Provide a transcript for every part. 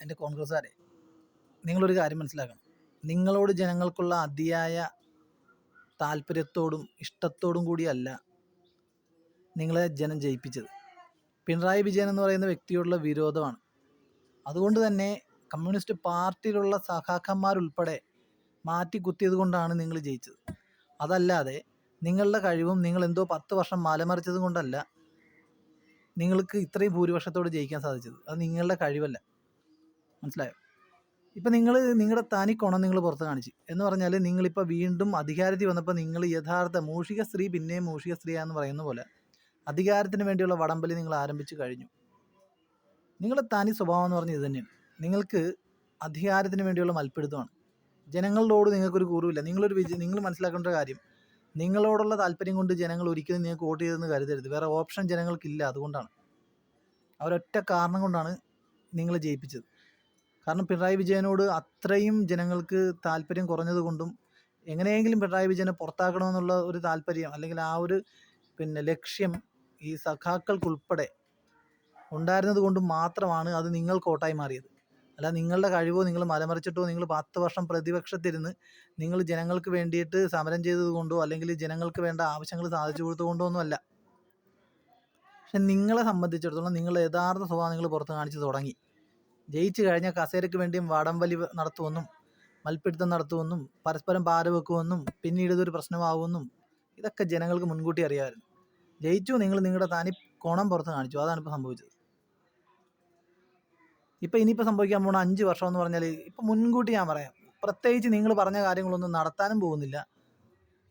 എൻ്റെ കോൺഗ്രസ്സുകാരെ, നിങ്ങളൊരു കാര്യം മനസ്സിലാക്കണം. നിങ്ങളോട് ജനങ്ങൾക്കുള്ള അതിയായ താല്പര്യത്തോടും ഇഷ്ടത്തോടും കൂടിയല്ല നിങ്ങളെ ജനം ജയിപ്പിച്ചത്. പിണറായി വിജയൻ എന്ന് പറയുന്ന വ്യക്തിയോടുള്ള വിരോധമാണ്. അതുകൊണ്ട് തന്നെ കമ്മ്യൂണിസ്റ്റ് പാർട്ടിയിലുള്ള സഖാക്കന്മാരുൾപ്പെടെ മാറ്റി കുത്തിയത് കൊണ്ടാണ് നിങ്ങൾ ജയിച്ചത്. അതല്ലാതെ നിങ്ങളുടെ കഴിവും നിങ്ങൾ എന്തോ 10 വർഷം മാലമറിച്ചത് കൊണ്ടല്ല നിങ്ങൾക്ക് ഇത്രയും ഭൂരിപക്ഷത്തോട് ജയിക്കാൻ സാധിച്ചത്. അത് നിങ്ങളുടെ കഴിവല്ല. മനസ്സിലായോ? ഇപ്പം നിങ്ങളുടെ തനി കുണം നിങ്ങൾ പുറത്ത് കാണിച്ചു എന്ന് പറഞ്ഞാൽ, നിങ്ങളിപ്പോൾ വീണ്ടും അധികാരത്തിൽ വന്നപ്പോൾ നിങ്ങൾ യഥാർത്ഥ മൂഷിക സ്ത്രീ പിന്നെയും മൂഷിക സ്ത്രീയാന്ന് പറയുന്ന പോലെ അധികാരത്തിന് വേണ്ടിയുള്ള വടംവലി നിങ്ങൾ ആരംഭിച്ചു കഴിഞ്ഞു. നിങ്ങളുടെ തനി സ്വഭാവം എന്ന് പറഞ്ഞാൽ ഇത് തന്നെയാണ്. നിങ്ങൾക്ക് അധികാരത്തിന് വേണ്ടിയുള്ള മൽപ്പിടുത്തമാണ്. ജനങ്ങളോട് നിങ്ങൾക്കൊരു കൂറുമില്ല. നിങ്ങൾ മനസ്സിലാക്കേണ്ട കാര്യം, നിങ്ങളോടുള്ള താല്പര്യം കൊണ്ട് ജനങ്ങൾ ഒരിക്കലും നിങ്ങൾക്ക് വോട്ട് ചെയ്തെന്ന് കരുതരുത്. വേറെ ഓപ്ഷൻ ജനങ്ങൾക്കില്ല. അതുകൊണ്ടാണ്, അവരൊറ്റ കാരണം കൊണ്ടാണ് നിങ്ങൾ ജയിപ്പിച്ചത്. കാരണം പിണറായി വിജയനോട് അത്രയും ജനങ്ങൾക്ക് താല്പര്യം കുറഞ്ഞത് കൊണ്ടും എങ്ങനെയെങ്കിലും പിണറായി വിജയനെ പുറത്താക്കണമെന്നുള്ള ഒരു താല്പര്യം, അല്ലെങ്കിൽ ആ ഒരു ലക്ഷ്യം ഈ സഖാക്കൾക്കുൾപ്പെടെ ഉണ്ടായിരുന്നത് കൊണ്ട് മാത്രമാണ് അത് നിങ്ങൾക്ക് വോട്ടായി മാറിയത്. അല്ല നിങ്ങളുടെ കഴിവോ നിങ്ങൾ മലമറിച്ചിട്ടോ നിങ്ങൾ 10 വർഷം പ്രതിപക്ഷത്തിരുന്ന് നിങ്ങൾ ജനങ്ങൾക്ക് വേണ്ടിയിട്ട് സമരം ചെയ്തത് കൊണ്ടോ അല്ലെങ്കിൽ ജനങ്ങൾക്ക് വേണ്ട ആവശ്യങ്ങൾ സാധിച്ചു കൊടുത്തുകൊണ്ടോ ഒന്നുമല്ല. പക്ഷെ നിങ്ങളെ സംബന്ധിച്ചിടത്തോളം നിങ്ങളുടെ യഥാർത്ഥ സ്വഭാവം നിങ്ങൾ പുറത്ത് കാണിച്ചു തുടങ്ങി. ജയിച്ചു കഴിഞ്ഞാൽ കസേരയ്ക്ക് വേണ്ടിയും വടംവലി നടത്തുമെന്നും മൽപ്പിടുത്തം നടത്തുമെന്നും പരസ്പരം പാര വെക്കുമെന്നും പിന്നീട് ഇതൊരു പ്രശ്നമാവുമെന്നും ഇതൊക്കെ ജനങ്ങൾക്ക് മുൻകൂട്ടി അറിയാമായിരുന്നു. ജയിച്ചു, നിങ്ങൾ നിങ്ങളുടെ തനി കോണം പുറത്ത് കാണിച്ചു. അതാണ് ഇപ്പോൾ സംഭവിച്ചത്. ഇനിയിപ്പോൾ സംഭവിക്കാൻ പോണ 5 വർഷം എന്ന് പറഞ്ഞാൽ, ഇപ്പം മുൻകൂട്ടി ഞാൻ പറയാം, പ്രത്യേകിച്ച് നിങ്ങൾ പറഞ്ഞ കാര്യങ്ങളൊന്നും നടത്താനും പോകുന്നില്ല.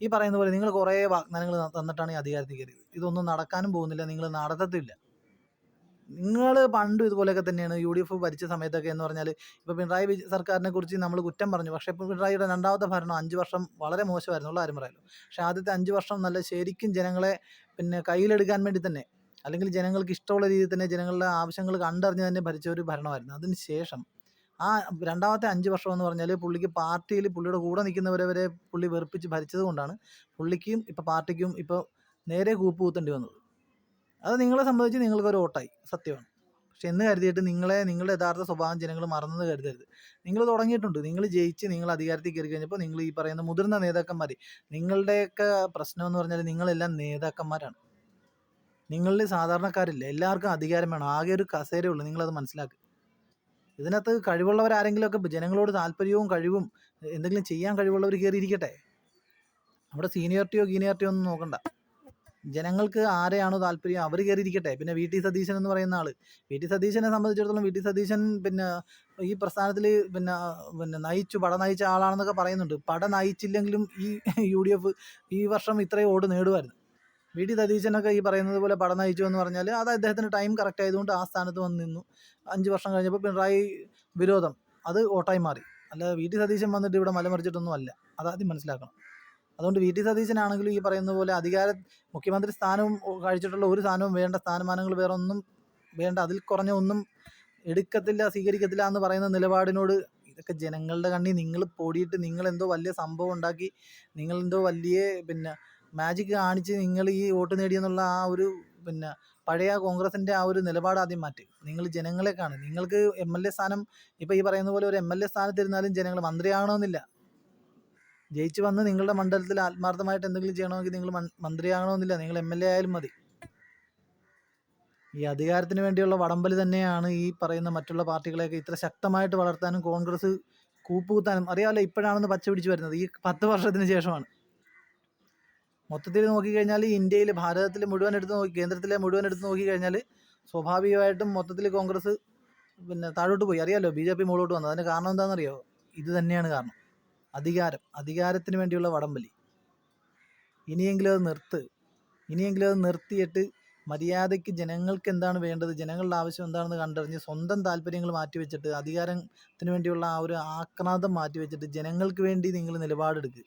ഈ പറയുന്ന പോലെ നിങ്ങൾ കുറേ വാഗ്ദാനങ്ങൾ തന്നിട്ടാണ് ഈ അധികാരത്തിൽ കയറിയത്. ഇതൊന്നും നടക്കാനും പോകുന്നില്ല, നിങ്ങൾ നടത്തത്തില്ല. നിങ്ങൾ പണ്ടും ഇതുപോലെയൊക്കെ തന്നെയാണ്. UDF ഭരിച്ച സമയത്തൊക്കെ എന്ന് പറഞ്ഞാൽ, ഇപ്പോൾ പിണറായി സർക്കാരിനെ കുറിച്ച് നമ്മൾ കുറ്റം പറഞ്ഞു. പക്ഷേ ഇപ്പോൾ പിണറായിയുടെ രണ്ടാമത്തെ ഭരണം 5 വർഷം വളരെ മോശമായിരുന്നു, ഉള്ള ആരും പറയാമല്ലോ. പക്ഷേ ആദ്യത്തെ 5 വർഷം നല്ല ശരിക്കും ജനങ്ങളെ കയ്യിലെടുക്കാൻ വേണ്ടി തന്നെ, അല്ലെങ്കിൽ ജനങ്ങൾക്ക് ഇഷ്ടമുള്ള രീതിയിൽ തന്നെ ജനങ്ങളുടെ ആവശ്യങ്ങൾ കണ്ടറിഞ്ഞ് തന്നെ ഭരിച്ച ഒരു ഭരണമായിരുന്നു. അതിന് ശേഷം ആ രണ്ടാമത്തെ 5 വർഷം എന്ന് പറഞ്ഞാൽ പുള്ളിക്ക് പാർട്ടിയിൽ പുള്ളിയുടെ കൂടെ നിൽക്കുന്നവരെ വരെ പുള്ളി വെറുപ്പിച്ച് ഭരിച്ചത് കൊണ്ടാണ് പുള്ളിക്കും ഇപ്പോൾ പാർട്ടിക്കും ഇപ്പോൾ നേരെ കൂപ്പ് കുത്തേണ്ടി വന്നത്. അത് നിങ്ങളെ സംബന്ധിച്ച് നിങ്ങൾക്കൊരു വോട്ടായി, സത്യമാണ്. പക്ഷെ എന്ന് കരുതിയിട്ട് നിങ്ങളുടെ യഥാർത്ഥ സ്വഭാവം ജനങ്ങൾ മറന്നത് കരുതരുത്. നിങ്ങൾ തുടങ്ങിയിട്ടുണ്ട്. നിങ്ങൾ ജയിച്ച് നിങ്ങൾ അധികാരത്തിൽ കയറി കഴിഞ്ഞപ്പോൾ നിങ്ങൾ ഈ പറയുന്ന മുതിർന്ന നേതാക്കന്മാർ, നിങ്ങളുടെയൊക്കെ പ്രശ്നം എന്ന് പറഞ്ഞാൽ നിങ്ങളെല്ലാം നേതാക്കന്മാരാണ്. നിങ്ങളിൽ സാധാരണക്കാരില്ല. എല്ലാവർക്കും അധികാരം വേണം. ആകെ ഒരു കസേരയേ ഉള്ളൂ. നിങ്ങളത് മനസ്സിലാക്കുക. ഇതിനകത്ത് കഴിവുള്ളവരാരെങ്കിലുമൊക്കെ, ജനങ്ങളോട് താല്പര്യവും കഴിവും എന്തെങ്കിലും ചെയ്യാൻ കഴിവുള്ളവർ കയറിയിരിക്കട്ടെ. അവിടെ സീനിയോറിറ്റിയോ ഗീനിയോറിറ്റിയോ ഒന്നും നോക്കണ്ട. ജനങ്ങൾക്ക് ആരെയാണോ താല്പര്യം അവർ കയറിയിരിക്കട്ടെ. പിന്നെ VT സതീശൻ എന്ന് പറയുന്ന ആൾ, VT സതീശനെ സംബന്ധിച്ചിടത്തോളം VT സതീശൻ ഈ പ്രസ്ഥാനത്തിൽ പട നയിച്ച ആളാണെന്നൊക്കെ പറയുന്നുണ്ട്. പട നയിച്ചില്ലെങ്കിലും ഈ UDF ഈ വർഷം ഇത്രയും വോട്ട് നേടുമായിരുന്നു. VT സതീശനൊക്കെ ഈ പറയുന്നത് പോലെ പട നയിച്ചു എന്ന് പറഞ്ഞാൽ അത് അദ്ദേഹത്തിന് ടൈം കറക്റ്റ് ആയതുകൊണ്ട് ആ സ്ഥാനത്ത് വന്ന് നിന്നു. 5 വർഷം കഴിഞ്ഞപ്പോൾ പിണറായി വിരോധം അത് വോട്ടായി മാറി. അല്ലാതെ VT സതീശൻ വന്നിട്ട് ഇവിടെ മലമറിച്ചിട്ടൊന്നും അല്ല. അതാദ്യം മനസ്സിലാക്കണം. അതുകൊണ്ട് VT സതീശനാണെങ്കിലും ഈ പറയുന്ന പോലെ മുഖ്യമന്ത്രി സ്ഥാനവും കഴിച്ചിട്ടുള്ള ഒരു സ്ഥാനവും വേണ്ട, സ്ഥാനമാനങ്ങൾ വേറെ ഒന്നും വേണ്ട, അതിൽ കുറഞ്ഞ ഒന്നും എടുക്കത്തില്ല, സ്വീകരിക്കത്തില്ല എന്ന് പറയുന്ന നിലപാടിനോട് ഇതൊക്കെ ജനങ്ങളുടെ കണ്ണി നിങ്ങൾ പൊടിയിട്ട് നിങ്ങളെന്തോ വലിയ സംഭവം ഉണ്ടാക്കി, നിങ്ങളെന്തോ വലിയ മാജിക് കാണിച്ച് നിങ്ങൾ ഈ വോട്ട് നേടിയെന്നുള്ള ആ ഒരു പഴയ കോൺഗ്രസിൻ്റെ ആ ഒരു നിലപാട് ആദ്യം മാറ്റി. നിങ്ങൾ ജനങ്ങളെ കാണും. നിങ്ങൾക്ക് MLA സ്ഥാനം ഇപ്പോൾ ഈ പറയുന്ന പോലെ ഒരു MLA സ്ഥാനത്തിരുന്നാലും ജനങ്ങൾ മന്ത്രിയാകണമെന്നില്ല. ജയിച്ചു വന്ന് നിങ്ങളുടെ മണ്ഡലത്തിൽ ആത്മാർത്ഥമായിട്ട് എന്തെങ്കിലും ചെയ്യണമെങ്കിൽ നിങ്ങൾ മന്ത്രിയാകണമെന്നില്ല. നിങ്ങൾ MLA ആയാലും മതി. ഈ അധികാരത്തിന് വേണ്ടിയുള്ള വടംവലി തന്നെയാണ് ഈ പറയുന്ന മറ്റുള്ള പാർട്ടികളെയൊക്കെ ഇത്ര ശക്തമായിട്ട് വളർത്താനും കോൺഗ്രസ് കൂപ്പുകുത്താനും. അറിയാമല്ലോ, ഇപ്പോഴാണെന്ന് പച്ച പിടിച്ച് വരുന്നത്. ഈ 10 വർഷത്തിന് ശേഷമാണ്. മൊത്തത്തിൽ നോക്കിക്കഴിഞ്ഞാൽ ഇന്ത്യയിൽ, ഭാരതത്തിൽ മുഴുവൻ കേന്ദ്രത്തിലെ മുഴുവൻ എടുത്ത് നോക്കിക്കഴിഞ്ഞാൽ സ്വാഭാവികമായിട്ടും മൊത്തത്തിൽ കോൺഗ്രസ് താഴോട്ട് പോയി. അറിയാമല്ലോ, BJP മുകളിലോട്ട് വന്നത്. അതിന് കാരണം എന്താണെന്നറിയോ? ഇത് തന്നെയാണ് കാരണം. അധികാരത്തിന് വേണ്ടിയുള്ള വടംവലി. ഇനിയെങ്കിലും അത് നിർത്തിയിട്ട് മര്യാദയ്ക്ക് ജനങ്ങൾക്ക് എന്താണ് വേണ്ടത്, ജനങ്ങളുടെ ആവശ്യം എന്താണെന്ന് കണ്ടറിഞ്ഞ് സ്വന്തം താല്പര്യങ്ങൾ മാറ്റിവെച്ചിട്ട്, അധികാരത്തിന് വേണ്ടിയുള്ള ആ ഒരു ആക്രാന്തം മാറ്റിവെച്ചിട്ട് ജനങ്ങൾക്ക് വേണ്ടി നിങ്ങൾ നിലപാടെടുക്കുക.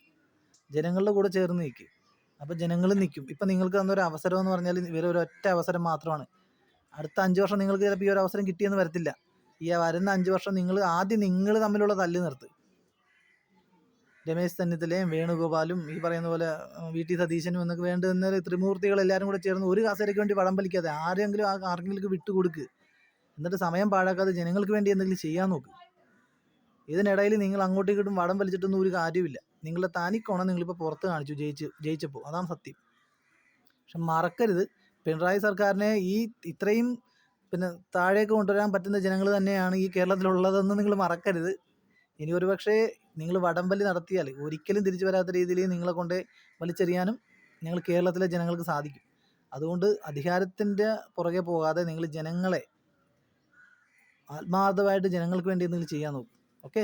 ജനങ്ങളുടെ കൂടെ ചേർന്ന് നിൽക്കുക. അപ്പോൾ ജനങ്ങൾ നിൽക്കും. ഇപ്പം നിങ്ങൾക്ക് തന്നൊരു അവസരം എന്ന് പറഞ്ഞാൽ ഇവരൊരു ഒറ്റ അവസരം മാത്രമാണ്. അടുത്ത 5 വർഷം നിങ്ങൾക്ക് ചിലപ്പോൾ ഈ ഒരു അവസരം കിട്ടിയെന്ന് വരത്തില്ല. ഈ വരുന്ന 5 വർഷം നിങ്ങൾ തമ്മിലുള്ള തല്ല് നിർത്തുക. രമേശ് ചെന്നിത്തലയും വേണുഗോപാലും ഈ പറയുന്ന പോലെ VT സതീശനും എന്നൊക്കെ വേണ്ടുന്ന ത്രിമൂർത്തികൾ എല്ലാവരും കൂടെ ചേർന്ന് ഒരു കസേരയ്ക്ക് വേണ്ടി വടം വലിക്കാതെ ആർക്കെങ്കിലും വിട്ടുകൊടുക്കുക. എന്നിട്ട് സമയം പാഴാക്കാതെ ജനങ്ങൾക്ക് വേണ്ടി എന്തെങ്കിലും ചെയ്യാൻ നോക്ക്. ഇതിനിടയിൽ നിങ്ങൾ അങ്ങോട്ടും ഇങ്ങോട്ടും വടം വലിച്ചിട്ടൊന്നും ഒരു കാര്യമില്ല. നിങ്ങളുടെ തനിക്കോണം നിങ്ങളിപ്പോൾ പുറത്ത് കാണിച്ചു ജയിച്ചപ്പോൾ. അതാണ് സത്യം. പക്ഷെ മറക്കരുത്, പിണറായി സർക്കാരിനെ ഇത്രയും താഴേക്ക് കൊണ്ടുവരാൻ പറ്റുന്ന ജനങ്ങൾ തന്നെയാണ് ഈ കേരളത്തിലുള്ളതെന്ന് നിങ്ങൾ മറക്കരുത്. ഇനി ഒരു പക്ഷേ നിങ്ങൾ വടംവലി നടത്തിയാൽ ഒരിക്കലും തിരിച്ചു വരാത്ത രീതിയിൽ നിങ്ങളെ കൊണ്ട് വലിച്ചെറിയാനും ഞങ്ങൾ കേരളത്തിലെ ജനങ്ങൾക്ക് സാധിക്കും. അതുകൊണ്ട് അധികാരത്തിൻ്റെ പുറകെ പോകാതെ നിങ്ങൾ ജനങ്ങളെ ആത്മാർത്ഥമായിട്ട് ജനങ്ങൾക്ക് വേണ്ടി എന്തെങ്കിലും ചെയ്യാൻ നോക്കും. ഓക്കെ.